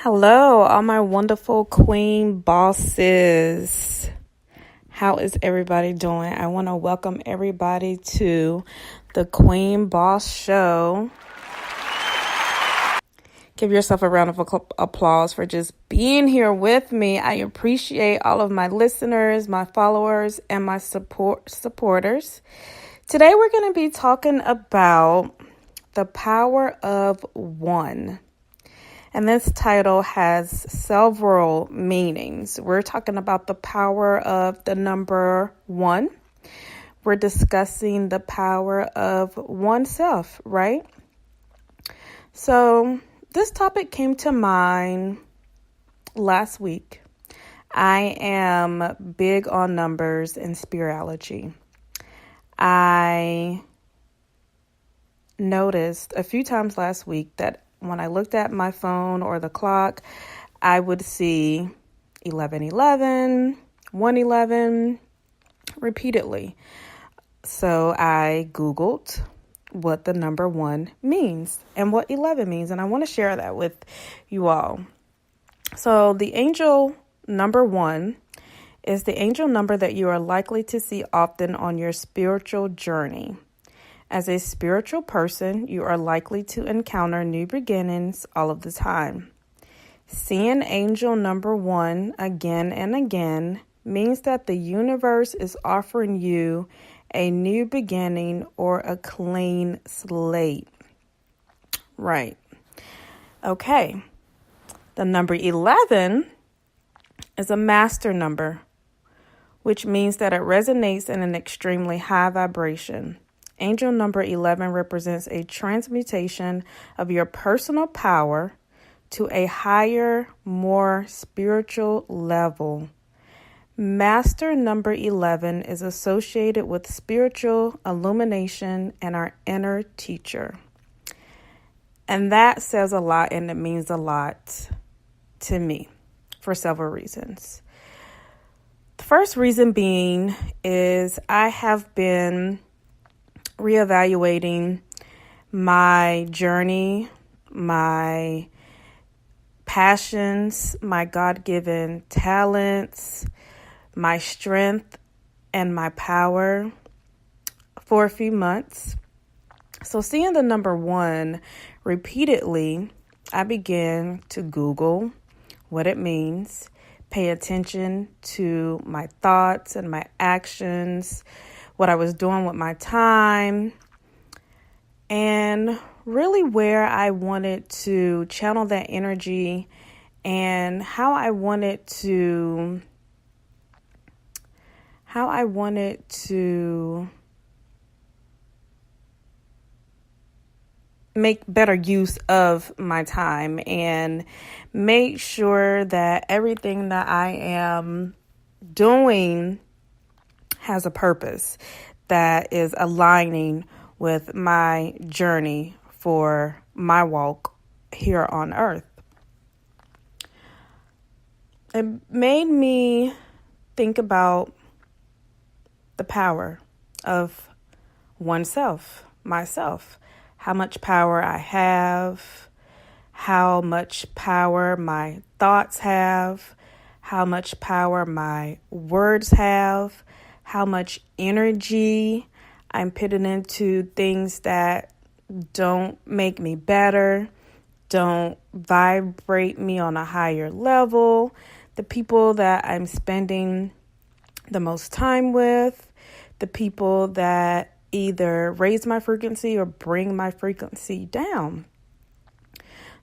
Hello, all my wonderful queen bosses. How is everybody doing? I want to welcome everybody to the Queen Boss Show. Give yourself a round of applause for just being here with me. I appreciate all of my listeners, my followers, and my supporters. Today we're going to be talking about the power of one. And this title has several meanings. We're talking about the power of the number one. We're discussing the power of oneself, right? So this topic came to mind last week. I am big on numbers and spirituality. I noticed a few times last week that when I looked at my phone or the clock, I would see 11:11, 1:11 repeatedly. So I Googled what the number one means and what 11 means, and I want to share that with you all. So the angel number one is the angel number that you are likely to see often on your spiritual journey. As a spiritual person, you are likely to encounter new beginnings all of the time. Seeing angel number one again and again means that the universe is offering you a new beginning or a clean slate. Right. Okay. The number 11 is a master number, which means that it resonates in an extremely high vibration. Angel number 11 represents a transmutation of your personal power to a higher, more spiritual level. Master number 11 is associated with spiritual illumination and our inner teacher. And that says a lot, and it means a lot to me for several reasons. The first reason being is I have been reevaluating my journey, my passions, my God-given talents, my strength, and my power for a few months. So seeing the number one repeatedly, I began to Google what it means, pay attention to my thoughts and my actions, what I was doing with my time, and really where I wanted to channel that energy and how I wanted to make better use of my time and make sure that everything that I am doing has a purpose that is aligning with my journey for my walk here on earth. It made me think about the power of oneself, myself, how much power I have, how much power my thoughts have, how much power my words have, how much energy I'm putting into things that don't make me better, don't vibrate me on a higher level, the people that I'm spending the most time with, the people that either raise my frequency or bring my frequency down.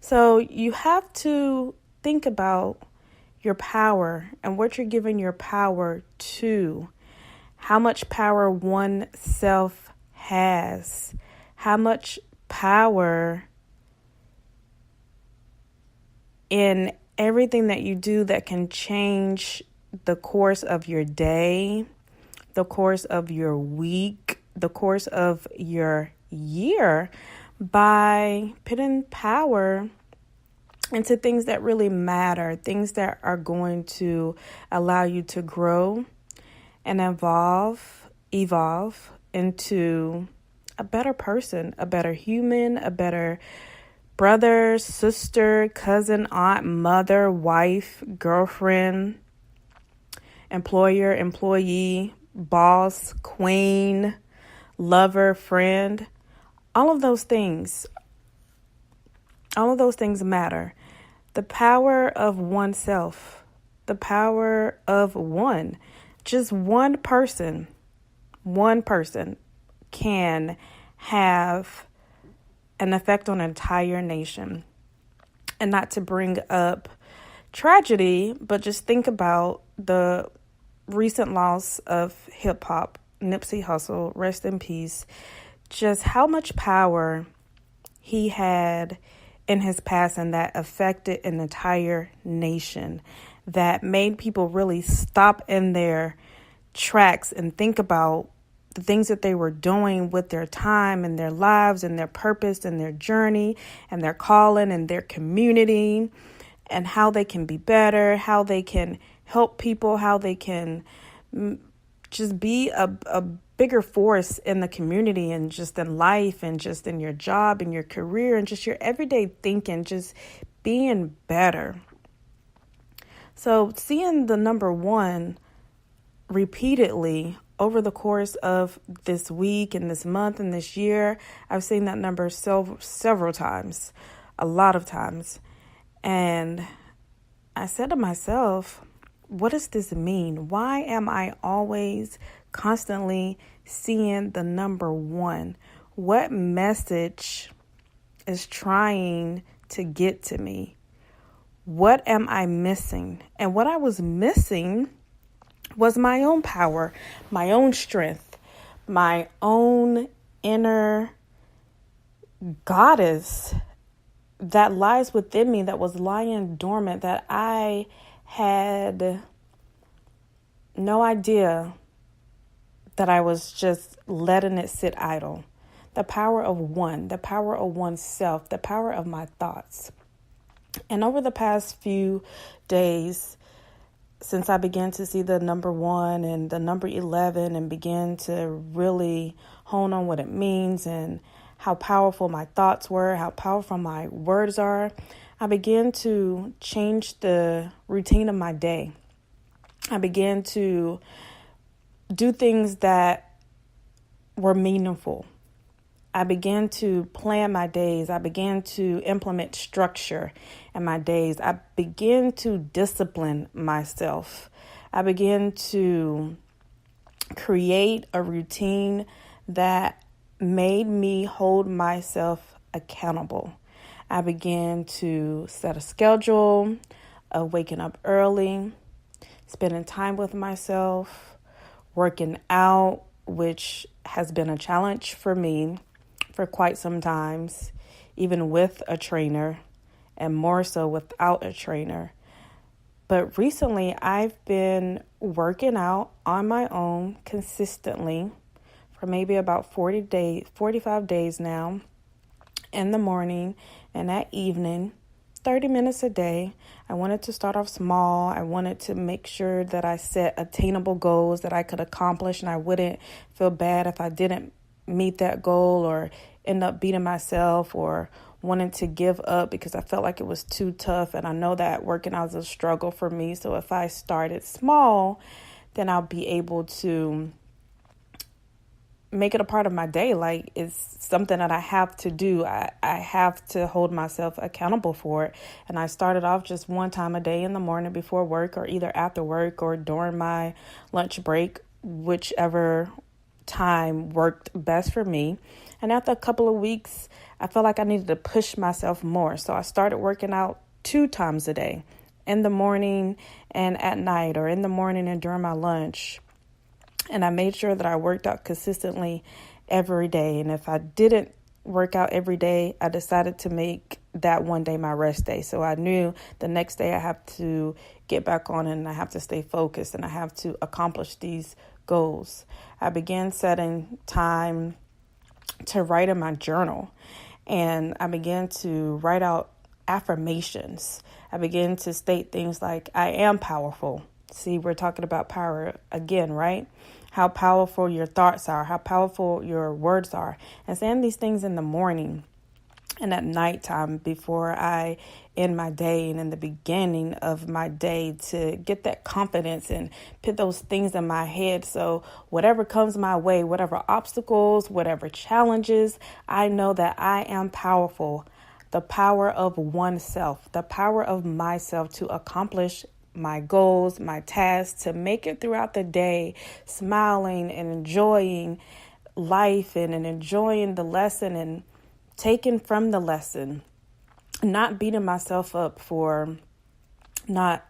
So you have to think about your power and what you're giving your power to. How much power oneself has, how much power in everything that you do that can change the course of your day, the course of your week, the course of your year by putting power into things that really matter, things that are going to allow you to grow and evolve into a better person, a better human, a better brother, sister, cousin, aunt, mother, wife, girlfriend, employer, employee, boss, queen, lover, friend. All of those things matter. The power of oneself, the power of one, just one person can have an effect on an entire nation. And not to bring up tragedy, but just think about the recent loss of hip hop, Nipsey Hussle, rest in peace, just how much power he had in his passing that affected an entire nation, that made people really stop in their tracks and think about the things that they were doing with their time and their lives and their purpose and their journey and their calling and their community, and how they can be better, how they can help people, how they can just be a bigger force in the community and just in life and just in your job and your career and just your everyday thinking, just being better. So seeing the number one repeatedly over the course of this week and this month and this year, I've seen that number several times, a lot of times. And I said to myself, what does this mean? Why am I always constantly seeing the number one? What message is trying to get to me? What am I missing? And what I was missing was my own power, my own strength, my own inner goddess that lies within me, that was lying dormant, that I had no idea that I was just letting it sit idle. The power of one, the power of oneself, the power of my thoughts. And over the past few days, since I began to see the number one and the number 11 and began to really hone on what it means and how powerful my thoughts were, how powerful my words are, I began to change the routine of my day. I began to do things that were meaningful. I began to plan my days. I began to implement structure in my days. I began to discipline myself. I began to create a routine that made me hold myself accountable. I began to set a schedule of waking up early, spending time with myself, working out, which has been a challenge for me for quite some times, even with a trainer and more so without a trainer. But recently I've been working out on my own consistently for maybe about 45 days now, in the morning and at evening, 30 minutes a day. I wanted to start off small. I wanted to make sure that I set attainable goals that I could accomplish, and I wouldn't feel bad if I didn't meet that goal or end up beating myself or wanting to give up because I felt like it was too tough. And I know that working out is a struggle for me. So if I started small, then I'll be able to make it a part of my day. Like, it's something that I have to do. I have to hold myself accountable for it. And I started off just one time a day in the morning before work, or either after work or during my lunch break, whichever time worked best for me. And after a couple of weeks, I felt like I needed to push myself more. So I started working out 2 times a day, in the morning and at night, or in the morning and during my lunch. And I made sure that I worked out consistently every day. And if I didn't work out every day, I decided to make that one day my rest day. So I knew the next day I have to get back on and I have to stay focused and I have to accomplish these goals. I began setting time to write in my journal, and I began to write out affirmations. I began to state things like, I am powerful. See, we're talking about power again, right? How powerful your thoughts are, how powerful your words are. And saying these things in the morning and at nighttime before I end my day and in the beginning of my day to get that confidence and put those things in my head. So whatever comes my way, whatever obstacles, whatever challenges, I know that I am powerful. The power of oneself, the power of myself to accomplish my goals, my tasks, to make it throughout the day, smiling and enjoying life and enjoying the lesson and taking from the lesson, not beating myself up for not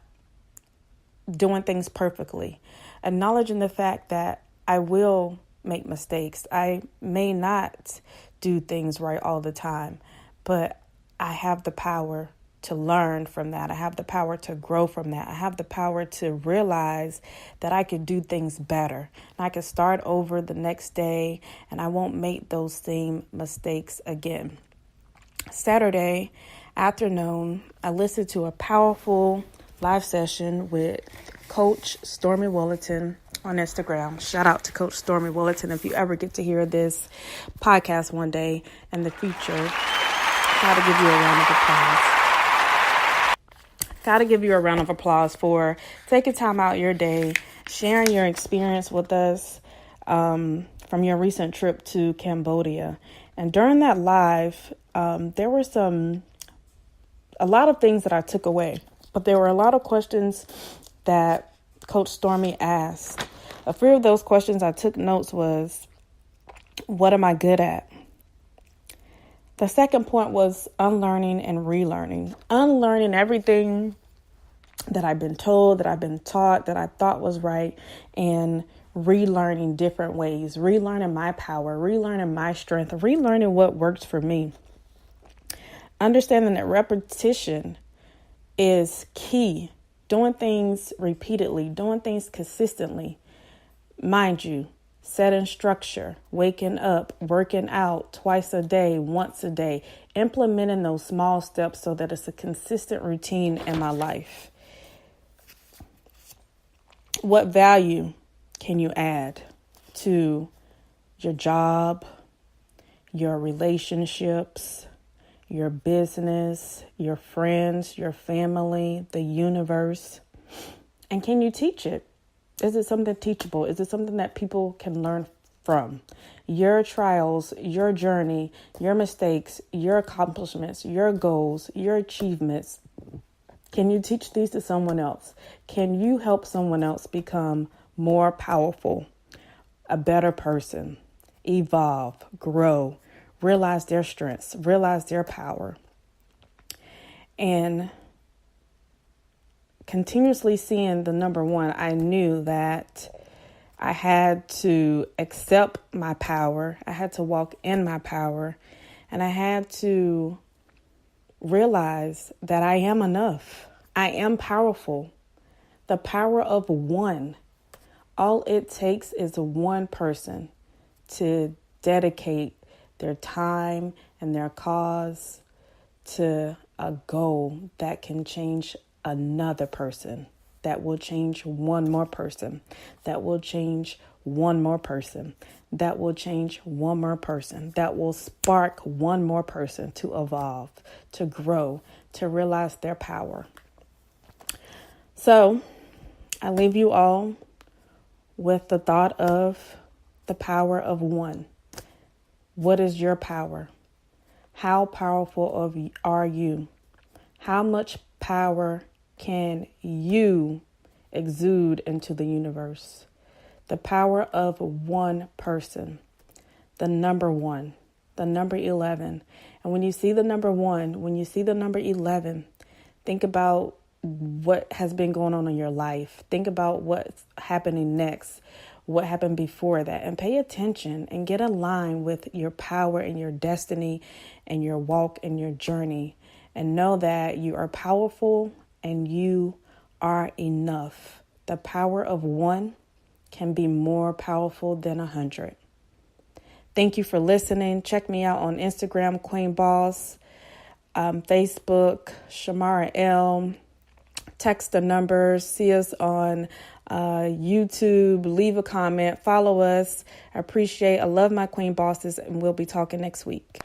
doing things perfectly, acknowledging the fact that I will make mistakes. I may not do things right all the time, but I have the power to learn from that. I have the power to grow from that. I have the power to realize that I could do things better. And I can start over the next day and I won't make those same mistakes again. Saturday afternoon, I listened to a powerful live session with Coach Stormy Wellington on Instagram. Shout out to Coach Stormy Wellington. If you ever get to hear this podcast one day in the future, gotta give you a round of applause. Gotta give you a round of applause for taking time out your day, sharing your experience with us from your recent trip to Cambodia. And during that live, there were a lot of things that I took away, but there were a lot of questions that Coach Stormy asked. A few of those questions I took notes was, what am I good at? The second point was unlearning and relearning. Unlearning everything that I've been told, that I've been taught, that I thought was right, and relearning different ways, relearning my power, relearning my strength, relearning what works for me. Understanding that repetition is key. Doing things repeatedly, doing things consistently. Mind you, setting structure, waking up, working out twice a day, once a day, implementing those small steps so that it's a consistent routine in my life. What value can you add to your job, your relationships, your business, your friends, your family, the universe? And can you teach it? Is it something teachable? Is it something that people can learn from? Your trials, your journey, your mistakes, your accomplishments, your goals, your achievements. Can you teach these to someone else? Can you help someone else become more powerful, a better person, evolve, grow, realize their strengths, realize their power, and continuously seeing the number one? I knew that I had to accept my power. I had to walk in my power, and I had to realize that I am enough. I am powerful. The power of one. All it takes is one person to dedicate their time and their cause to a goal that can change another person, that will change one more person, that will change one more person, that will change one more person, that will spark one more person to evolve, to grow, to realize their power. So I leave you all with the thought of the power of one. What is your power? How powerful are you? How much power can you exude into the universe? The power of one person, the number one, the number 11. And when you see the number one, when you see the number 11, think about what has been going on in your life. Think about what's happening next, what happened before that, and pay attention and get aligned with your power and your destiny and your walk and your journey. And know that you are powerful and you are enough. The power of one can be more powerful than 100. Thank you for listening. Check me out on Instagram, Queen Boss, Facebook, Shamara L. Text the numbers, see us on YouTube, leave a comment, follow us. I love my Queen Bosses, and we'll be talking next week.